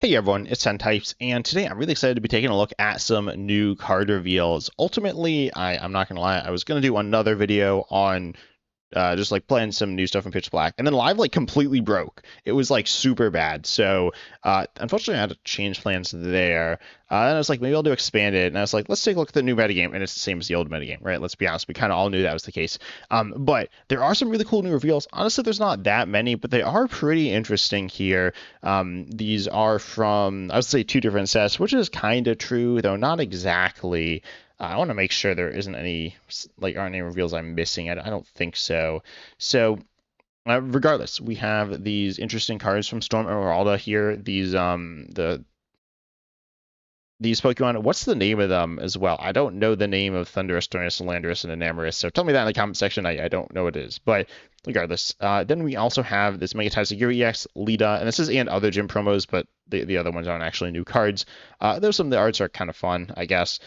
Hey everyone, it's Ten Types, and today I'm really excited to be taking a look at some new card reveals. Ultimately, I'm not gonna lie, I was gonna do another video on just like playing some new stuff in Pitch Black, and then live like completely broke. It was like super bad. So unfortunately, I had to change plans there. And I was like, maybe I'll do expanded, and I was like, let's take a look at the new metagame, and it's the same as the old metagame, right? Let's be honest, we kind of all knew that was the case. But there are some really cool new reveals. Honestly, there's not that many, but they are pretty interesting here. These are from, I would say, two different sets, which is kind of true, though not exactly. I want to make sure there isn't any, like, aren't any reveals I'm missing. I don't think so. So, regardless, we have these interesting cards from Storm Emeralda here. These Pokemon. What's the name of them as well? I don't know the name of Thundurus, Tornadus, Landorus, and Enamorus. So tell me that in the comment section. I don't know what it is. But regardless, then we also have this Mega Tazagiri EX, Lita, and this is and other gym promos, but the other ones aren't actually new cards. Those some of the arts are kind of fun, I guess.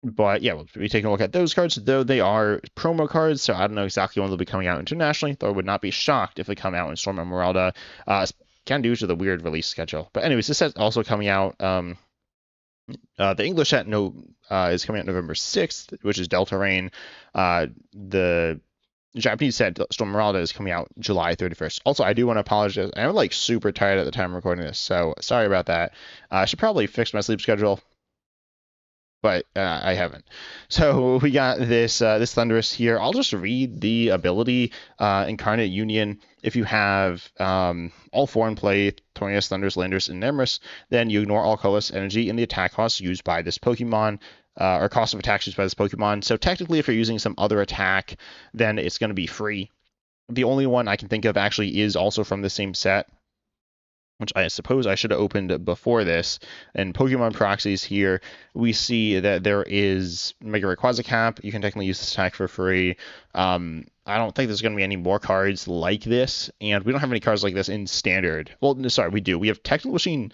But yeah, we'll be taking a look at those cards, though they are promo cards, so I don't know exactly when they'll be coming out internationally, though I would not be shocked if they come out in Storm Emeralda, kind of due to the weird release schedule. But anyways, this set's also coming out, the English set is coming out November 6th, which is Delta Rain. The Japanese set, Storm Emeralda, is coming out July 31st. Also, I do want to apologize. I'm like super tired at the time of recording this, so sorry about that. I should probably fix my sleep schedule, but I haven't. So we got this Thundurus here. I'll just read the ability, Incarnate Union. If you have all four in play, Tornadus, Thundurus, Landorus, and Nemorous, then you ignore all colorless energy in the attack costs used by this Pokemon, or cost of attacks used by this Pokemon. So technically, if you're using some other attack, then it's going to be free. The only one I can think of actually is also from the same set, which I suppose I should have opened before this. And Pokemon Proxies here, we see that there is Mega Rayquaza Cap. You can technically use this attack for free. I don't think there's going to be any more cards like this, and we don't have any cards like this in Standard. Well, no, sorry, we do. We have Technical Machine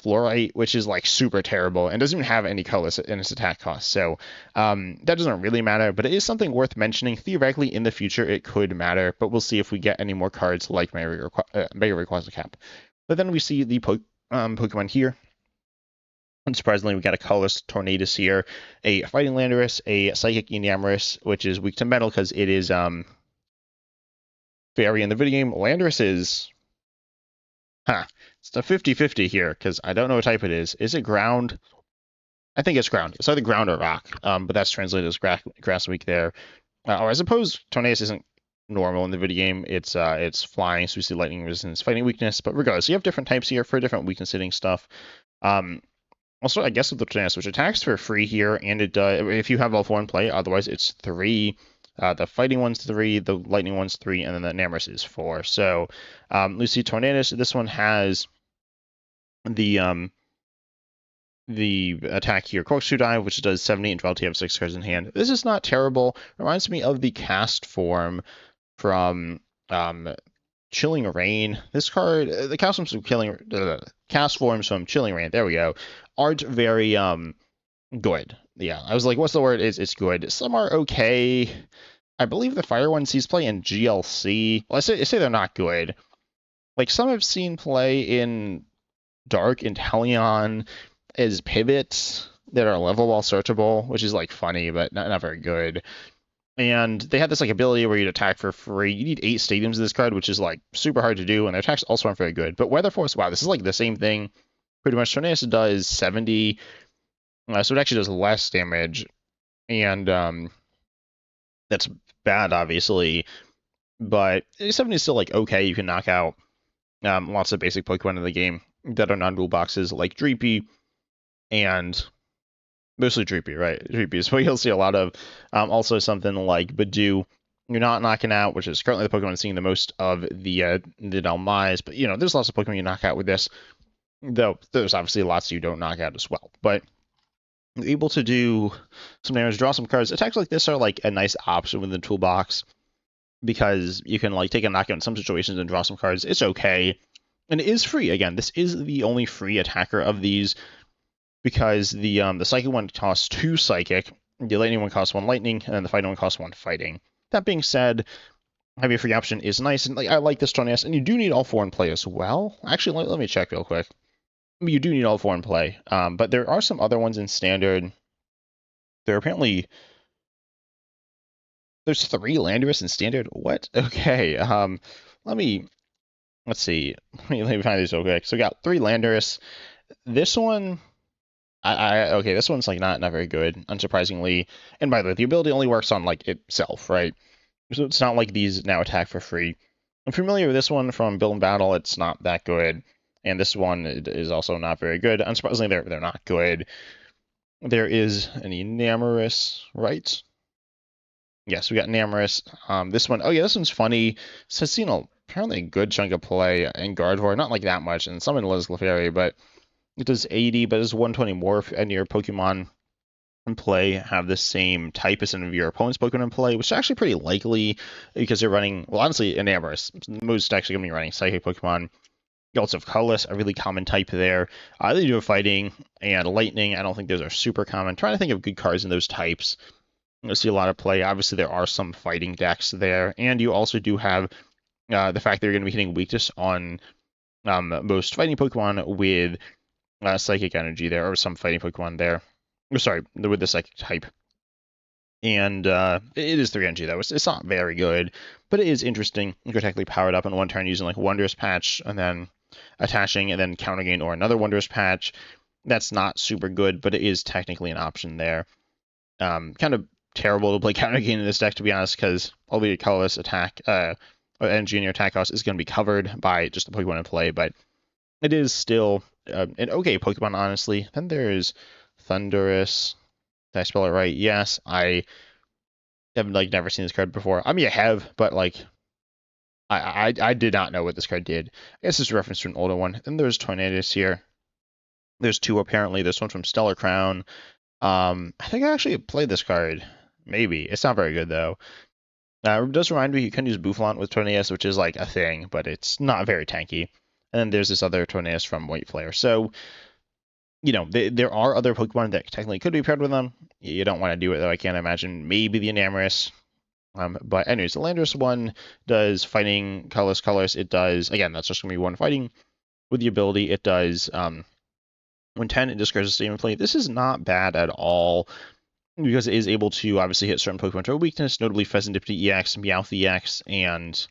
Fluorite, which is like super terrible and doesn't even have any colors in its attack cost. So that doesn't really matter, but it is something worth mentioning. Theoretically, in the future, it could matter, but we'll see if we get any more cards like Mega Rayquaza Cap. But then we see the Pokemon here. Unsurprisingly, we got a colorless Tornadus here, a Fighting Landorus, a Psychic Enamorus, which is weak to metal because it is fairy in the video game. Landorus is it's a 50-50 here, because I don't know what type it is. Is it ground? I think it's ground. It's either ground or rock, but that's translated as grass weak there. Or I suppose Tornadus isn't normal in the video game. It's flying, so we see lightning resistance, fighting weakness, but regardless, you have different types here for different weakness hitting stuff. Also, I guess with the Tornadus, which attacks for free here, and it if you have all four in play, otherwise it's 3. The fighting one's 3, the lightning one's 3, and then the Enamorus is 4. So, Lucy Tornadus, this one has the attack here, Corkscrew Dive, which does 70 and relatively have 6 cards in hand. This is not terrible. Reminds me of the cast form from Chilling Rain. This card, the cast forms from cast forms from Chilling Rain. There we go. Aren't very good. Yeah, I was like, what's the word? It's good. Some are okay. I believe the fire one sees play in GLC. Well, I say they're not good. Like, some I've seen play in Dark Inteleon as pivots that are level while searchable, which is like funny, but not very good. And they have this like ability where you'd attack for free. You need 8 stadiums in this card, which is like super hard to do, and their attacks also aren't very good. But Weather Force, wow, this is like the same thing. Pretty much Tornadus does 70. So it actually does less damage, and that's bad, obviously, but 70 is still like okay. You can knock out lots of basic Pokemon in the game that are non-dual boxes, like Dreepy, and mostly Dreepy, right? Dreepy is what you'll see a lot of. Also something like Badoo, you're not knocking out, which is currently the Pokemon seeing the most of the Dhelmise, but there's lots of Pokemon you knock out with this, though there's obviously lots you don't knock out as well, but able to do some damage, draw some cards. Attacks like this are like a nice option within the toolbox, because you can like take a knockout in some situations and draw some cards. It's okay, and it is free. Again, this is the only free attacker of these, because the Psychic one costs 2 Psychic, the Lightning one costs 1 Lightning, and then the Fighting one costs 1 Fighting. That being said, having a free option is nice, and like I like this Tornadus, and you do need all 4 in play as well. Actually, let me check real quick. I mean, you do need all four in play, but there are some other ones in standard. There are apparently there's 3 Landorus in standard. What? Okay. Let me let's see. Let me find these real quick. So we got 3 Landorus. This one, okay, this one's like not very good, unsurprisingly. And by the way, the ability only works on like itself, right? So it's not like these now attack for free. I'm familiar with this one from Build and Battle. It's not that good, and this one is also not very good. Unsurprisingly, they're not good. There is an Enamorus, right? Yes, we got Enamorus. This one, oh yeah, this one's funny. So it's seen apparently a good chunk of play in Gardevoir, not like that much, and some in Liz Clefairy, but it does 80, but it's 120 more if any of your Pokemon in play have the same type as some of your opponent's Pokemon in play, which is actually pretty likely because they're running, well, honestly, Enamorus. Most actually going to be running Psychic Pokemon. You also have Colorless, a really common type there. They do have Fighting and Lightning. I don't think those are super common. I'm trying to think of good cards in those types. You'll see a lot of play. Obviously, there are some Fighting decks there, and you also do have the fact that you're going to be hitting weakness on most Fighting Pokemon with Psychic Energy there, or some Fighting Pokemon there. Oh, sorry, with the Psychic type. And it is 3 energy, though. It's not very good, but it is interesting. You could technically power it up in one turn using like Wondrous Patch, and then attaching, and then Counter Gain or another Wondrous Patch. That's not super good, but it is technically an option there. Kind of terrible to play Counter Gain in this deck, to be honest, because all the colorless attack, or energy in your attack cost is going to be covered by just the Pokemon in play, but it is still an okay Pokemon, honestly. Then there's Thundurus. Did I spell it right? Yes. I have like never seen this card before. I mean, I have, but like I did not know what this card did. I guess it's a reference to an older one. Then there's Tornadus here. There's 2 apparently. There's one from Stellar Crown. I think I actually played this card. Maybe. It's not very good though. It does remind me you can use Boufflant with Tornadus, which is like a thing, but it's not very tanky. And then there's this other Tornadus from White Flare. So, you know, there are other Pokemon that technically could be paired with them. You don't want to do it, though. I can't imagine. Maybe the Enamorus. But anyways, the Landorus one does Fighting, Colorless. It does, again, that's just going to be 1 Fighting. With the ability, it does, when 10, it discards a statement play. This is not bad at all, because it is able to obviously hit certain Pokemon to a weakness, notably Pheasantipede EX, Meowth EX, and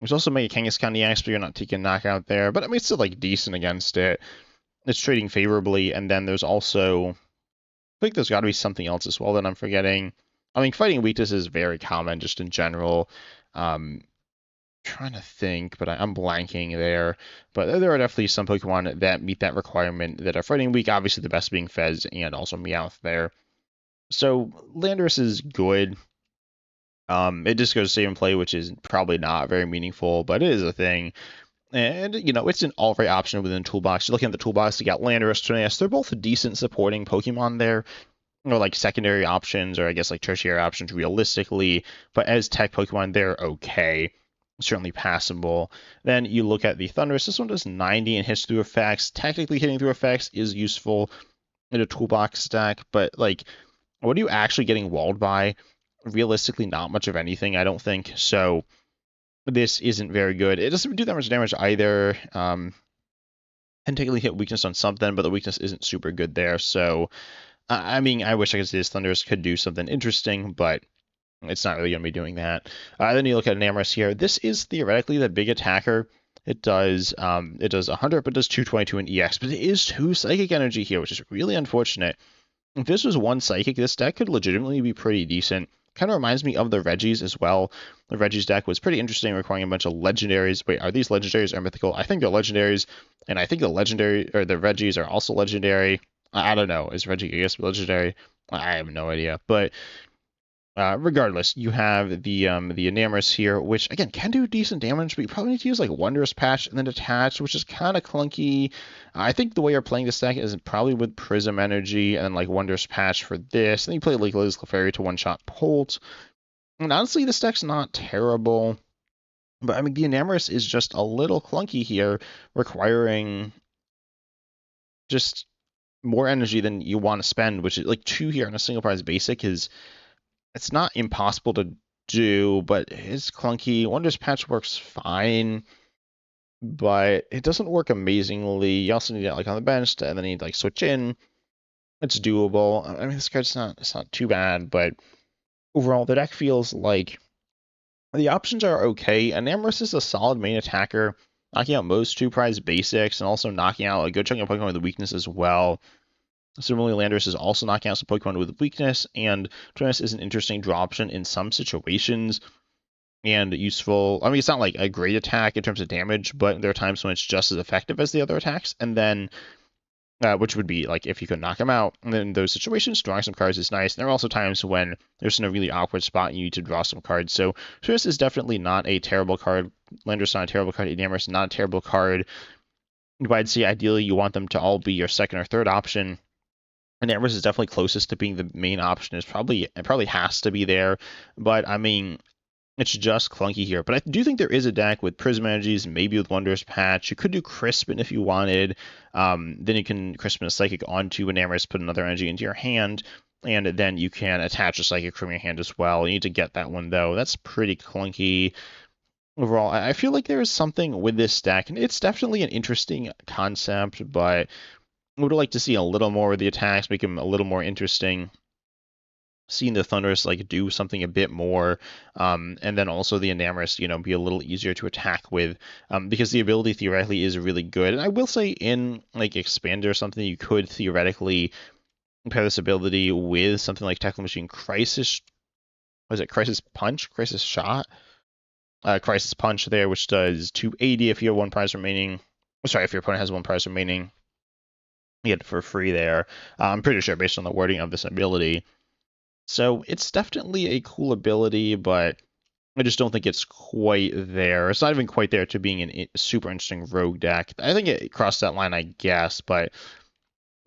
there's also Mega Kangaskhan EX, but you're not taking knockout there. But I mean, it's still like decent against it. It's trading favorably, and then there's also, I think there's got to be something else as well that I'm forgetting. I mean, Fighting weakness is very common just in general. Trying to think, but I'm blanking there. But there are definitely some Pokemon that meet that requirement that are Fighting weak. Obviously, the best being Fez and also Meowth there. So Landorus is good. It just goes save and play, which is probably not very meaningful, but it is a thing. And, you know, it's an all-right option within the toolbox. You're looking at the toolbox, you got Landorus, Tornadus. They're both decent supporting Pokemon there. Or like secondary options, or I guess like tertiary options realistically. But as tech Pokemon, they're okay. Certainly passable. Then you look at the Thundurus. This one does 90 and hits through effects. Technically, hitting through effects is useful in a toolbox stack, but like, what are you actually getting walled by? Realistically, not much of anything, I don't think. So this isn't very good. It doesn't do that much damage either. Can technically hit weakness on something, but the weakness isn't super good there. So, I mean, I wish I could see this Thundurus could do something interesting, but it's not really going to be doing that. Then you look at Enamorus here. This is theoretically the big attacker. It does 100, but does 222 in EX. But it is 2 Psychic Energy here, which is really unfortunate. If this was 1 Psychic, this deck could legitimately be pretty decent. Kind of reminds me of the Regis as well. The Regis deck was pretty interesting, requiring a bunch of legendaries. Wait, are these legendaries or mythical? I think they're legendaries, and I think the Regis are also legendary. I don't know. Is Regigigas legendary? I have no idea. But regardless, you have the Enamorus here, which again can do decent damage, but you probably need to use like Wondrous Patch and then Detach, which is kind of clunky. I think the way you're playing this deck is probably with Prism Energy and then like Wondrous Patch for this. And then you play like Liz Clefairy to one-shot Bolt. And honestly, this deck's not terrible. But I mean, the Enamorus is just a little clunky here, requiring just more energy than you want to spend, which is like 2 here on a single prize basic is, it's not impossible to do, but it's clunky. Wondrous Patch works fine. but it doesn't work amazingly. You also need it like on the bench, and then you need like switch in. It's doable. I mean, this card's not too bad, but overall, the deck feels like the options are okay. Enamorus is a solid main attacker, knocking out most two prize basics and also knocking out a good chunk of Pokemon with weakness as well. Similarly, Landorus is also knocking out some Pokemon with weakness, and Tornadus is an interesting draw option in some situations and useful. I mean, it's not like a great attack in terms of damage, but there are times when it's just as effective as the other attacks. And then which would be like if you could knock them out. And then in those situations, drawing some cards is nice. And there are also times when there's in a really awkward spot and you need to draw some cards. So Tornadus is definitely not a terrible card. Landorus not a terrible card. Enamorus not a terrible card. But I'd say ideally you want them to all be your second or third option. Enamorus is definitely closest to being the main option. It probably has to be there. But I mean, it's just clunky here. But I do think there is a deck with Prism Energies, maybe with Wondrous Patch. You could do Crispin if you wanted. Then you can Crispin a Psychic onto Enamorus, put another energy into your hand, and then you can attach a Psychic from your hand as well. You need to get that one, though. That's pretty clunky. Overall, I feel like there is something with this deck, and it's definitely an interesting concept, but I would like to see a little more of the attacks, make them a little more interesting. Seeing the Thundurus like do something a bit more, and then also the Enamorus, be a little easier to attack with, because the ability theoretically is really good. And I will say in like Expander or something, you could theoretically pair this ability with something like Tackle Machine Crisis. Was it Crisis Punch? Crisis Shot? Crisis Punch there, which does 280 if you have one prize remaining. Sorry, if your opponent has one prize remaining. You get it for free there. I'm pretty sure based on the wording of this ability. So it's definitely a cool ability, but I just don't think it's quite there. It's not even quite there to being a super interesting rogue deck. I think it crossed that line, I guess, but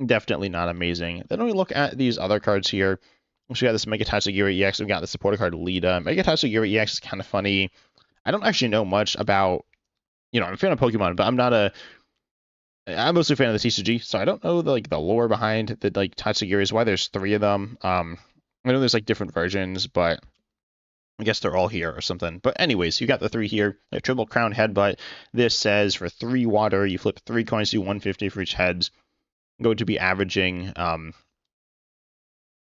definitely not amazing. Then when we look at these other cards here, we got this Mega Tatsugiri EX, we got the supporter card Lita. Mega Tatsugiri EX is kind of funny. I don't actually know much about, I'm a fan of Pokemon, but I'm mostly a fan of the TCG, so I don't know the lore behind the Tatsugiris, why there's three of them. I know there's like different versions, but I guess they're all here or something. But anyways, you got the three here. A Triple Crown Headbutt. This says for 3 water, you flip 3 coins, do 150 for each heads. Going to be averaging, how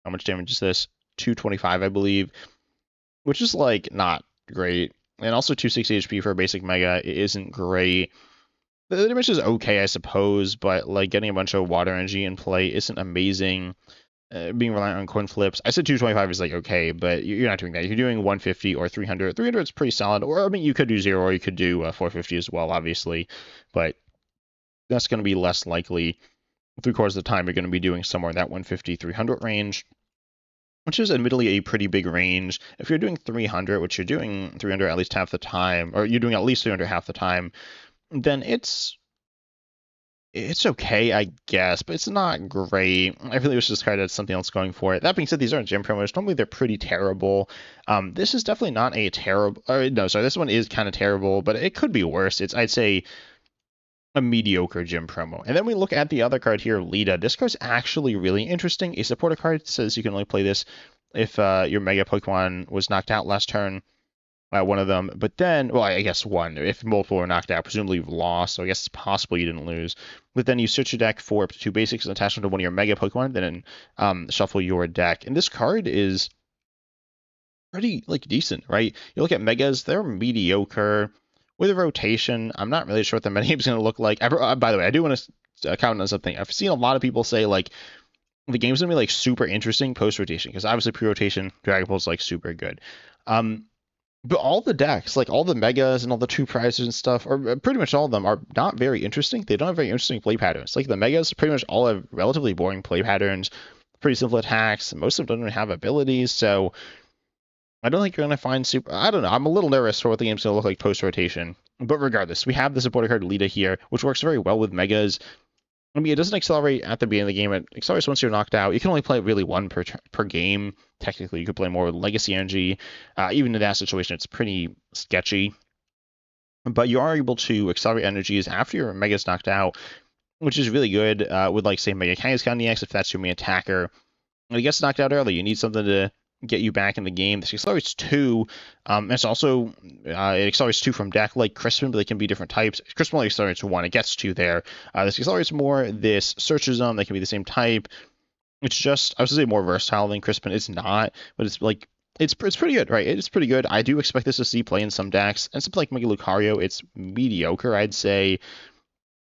much damage is this? 225, I believe, which is like not great. And also 260 HP for a basic Mega isn't great. The damage is okay, I suppose, but like getting a bunch of water energy in play isn't amazing. Being reliant on coin flips. I said 225 is like okay, but you're not doing that. You're doing 150 or 300. 300 is pretty solid. Or I mean, you could do 0 or you could do 450 as well, obviously. But that's going to be less likely. 3/4 of the time, you're going to be doing somewhere in that 150, 300 range, which is admittedly a pretty big range. If you're doing 300, which you're doing 300 at least half the time, or you're doing at least 300 half the time, then it's okay, I guess, but it's not great. I really wish this card had something else going for it. That being said, these aren't gym promos. Normally they're pretty terrible. This is definitely not a terrible. No, sorry, this one is kind of terrible, but it could be worse. It's, I'd say, a mediocre gym promo. And then we look at the other card here, Lita. This card's actually really interesting. A supporter card says you can only play this if your Mega Pokemon was knocked out last turn. One of them, but then, well, I guess one. If multiple were knocked out, presumably you've lost, so I guess it's possible you didn't lose. But then you search your deck for up to 2 basics and attach them to one of your Mega Pokemon, then shuffle your deck. And this card is pretty, decent, right? You look at Megas, they're mediocre. With a rotation, I'm not really sure what the metagam's going to look like. By the way, I do want to comment on something. I've seen a lot of people say, the game's going to be, super interesting post-rotation, because obviously pre-rotation, Dragon Ball's, super good. But all the decks, all the Megas and all the 2 prizes and stuff, or pretty much all of them, are not very interesting. They don't have very interesting play patterns. The Megas pretty much all have relatively boring play patterns, pretty simple attacks. Most of them don't even have abilities, so I don't think you're going to find super... I don't know. I'm a little nervous for what the game's going to look like post-rotation. But regardless, we have the supporter card Lita here, which works very well with Megas. I mean, it doesn't accelerate at the beginning of the game. It accelerates once you're knocked out. You can only play really one per game. Technically, you could play more with Legacy Energy. Even in that situation, it's pretty sketchy. But you are able to accelerate energies after your Mega's knocked out, which is really good with, say, Mega Kangaskhan EX if that's your main attacker. When he gets knocked out early, you need something to get you back in the game. This accelerates 2. It's also it accelerates 2 from deck like Crispin, but they can be different types. Crispin only accelerates 1. It gets 2 there. This accelerates more. This searches them. They can be the same type. It's just, I was gonna say more versatile than Crispin. It's not, but it's like it's pretty good, right? It's pretty good. I do expect this to see play in some decks, and something like Mega Lucario, it's mediocre, I'd say,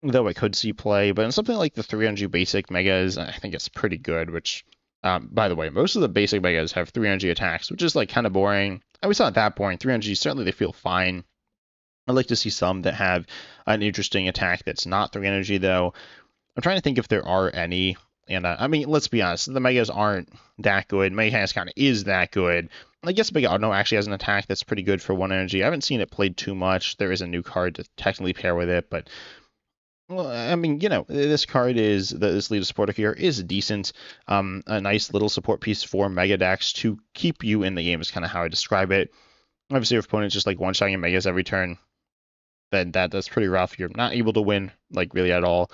though it could see play. But in something like the 300 basic megas, I think it's pretty good. Which, by the way, most of the basic megas have 300 attacks, which is like kind of boring. I was not that boring. 300 certainly they feel fine. I'd like to see some that have an interesting attack that's not 300 though. I'm trying to think if there are any. And I mean, let's be honest, the Megas aren't that good. Mega Tennis kind of is that good. I guess Mega Auto actually has an attack that's pretty good for 1 energy. I haven't seen it played too much. There is a new card to technically pair with it, but well, I mean, you know, this card is this lead supporter here is decent. A nice little support piece for Mega decks to keep you in the game is kind of how I describe it. Obviously, if opponents just like one-shotting your Megas every turn, then that's pretty rough. You're not able to win like really at all.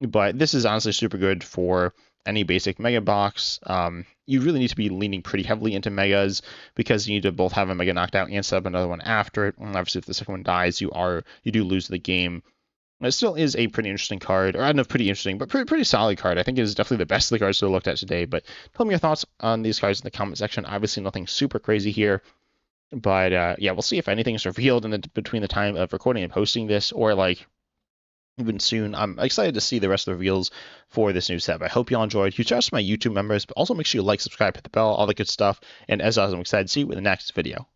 But this is honestly super good for any basic Mega box. You really need to be leaning pretty heavily into Megas because you need to both have a Mega knocked out and set up another one after it. And obviously, if the second one dies, you do lose the game. It still is a pretty interesting card, or I don't know if pretty interesting, but pretty solid card. I think it is definitely the best of the cards that I looked at today. But tell me your thoughts on these cards in the comment section. Obviously, nothing super crazy here. But yeah, we'll see if anything is revealed between the time of recording and posting this, or like even soon. I'm excited to see the rest of the reveals for this new set. I hope you all enjoyed. Huge shout out to my YouTube members, but also make sure you like, subscribe, hit the bell, all the good stuff. And as always, I'm excited to see you in the next video.